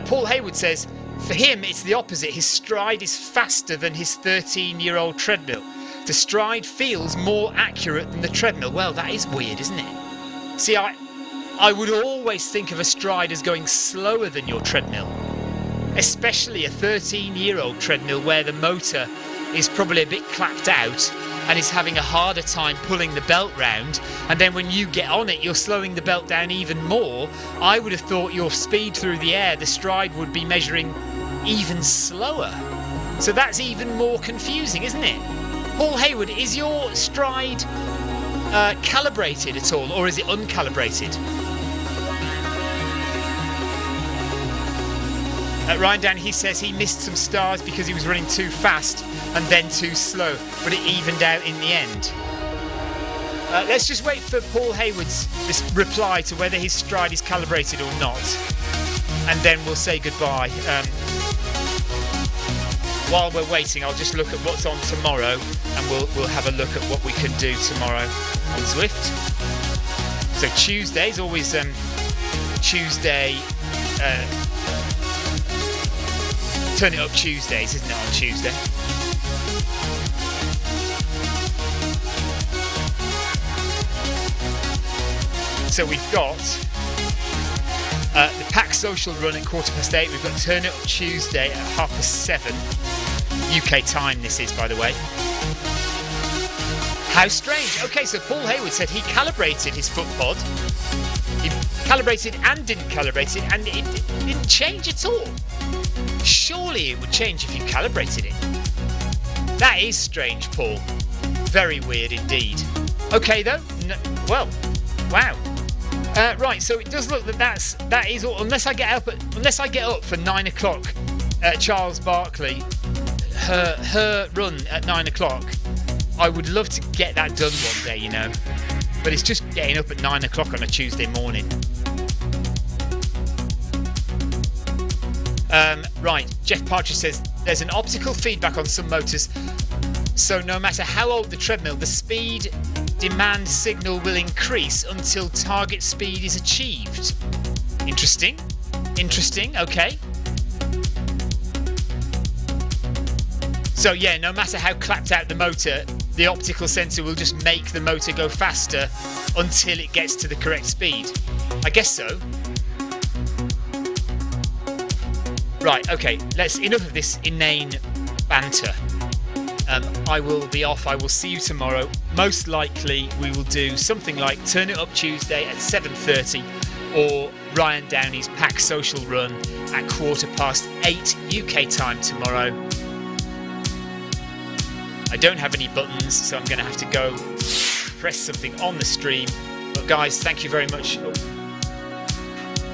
Paul Hayward says, for him, it's the opposite. His stride is faster than his 13-year-old treadmill. The stride feels more accurate than the treadmill. Well, that is weird, isn't it? See, I would always think of a stride as going slower than your treadmill, especially a 13-year-old treadmill where the motor is probably a bit clapped out and is having a harder time pulling the belt round, and then when you get on it, you're slowing the belt down even more. I would have thought your speed through the air, the stride would be measuring even slower. So that's even more confusing, isn't it? Paul Hayward, is your stride calibrated at all, or is it uncalibrated? Ryan Dan, he says he missed some stars because he was running too fast and then too slow, but it evened out in the end. Let's just wait for Paul Hayward's reply to whether his stride is calibrated or not, and then we'll say goodbye. While we're waiting, I'll just look at what's on tomorrow, and we'll have a look at what we can do tomorrow on Zwift. So Tuesday's always Tuesday. Turn it up Tuesdays, isn't it, on Tuesday? So we've got the Pack Social Run at 8:15. We've got Turn It Up Tuesday at 7:30. UK time this is, by the way. How strange. Okay, so Paul Hayward said he calibrated his foot pod. He calibrated and didn't calibrate it, and it didn't change at all. Surely it would change if you calibrated it. That is strange, Paul. Very weird indeed. Okay, though. Well, wow. Right, so it does look that is all. Unless I get up for 9 o'clock. Charles Barkley, her run at 9 o'clock. I would love to get that done one day, you know. But it's just getting up at 9 o'clock on a Tuesday morning. Right, Jeff Partridge says there's an optical feedback on some motors, so no matter how old the treadmill, the speed demand signal will increase until target speed is achieved. Interesting, okay. So yeah, no matter how clapped out the motor, the optical sensor will just make the motor go faster until it gets to the correct speed. I guess so. Right, okay, enough of this inane banter. I will be off. I will see you tomorrow. Most likely we will do something like Turn It Up Tuesday at 7:30 or Ryan Downey's Pack Social Run at 8:15 UK time tomorrow. I don't have any buttons, so I'm going to have to go press something on the stream. But guys, thank you very much. Oh,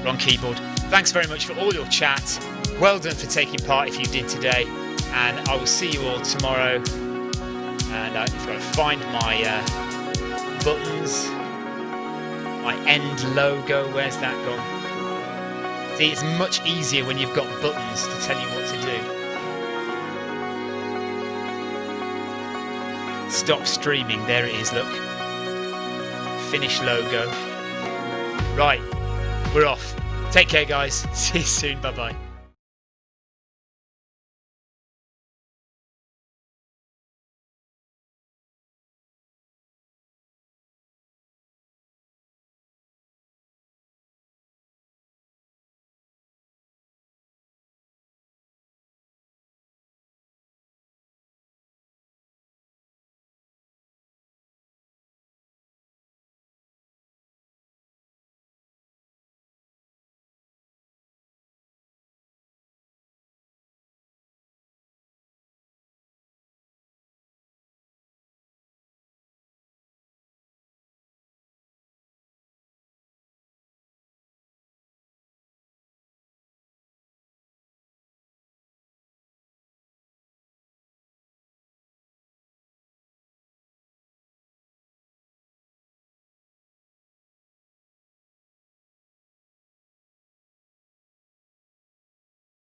wrong keyboard. Thanks very much for all your chat. Well done for taking part if you did today. And I will see you all tomorrow. And I've got to find my buttons, my end logo. Where's that gone? See, it's much easier when you've got buttons to tell you what to do. Stop streaming. There it is, look. Finish logo. Right, we're off. Take care, guys. See you soon. Bye-bye.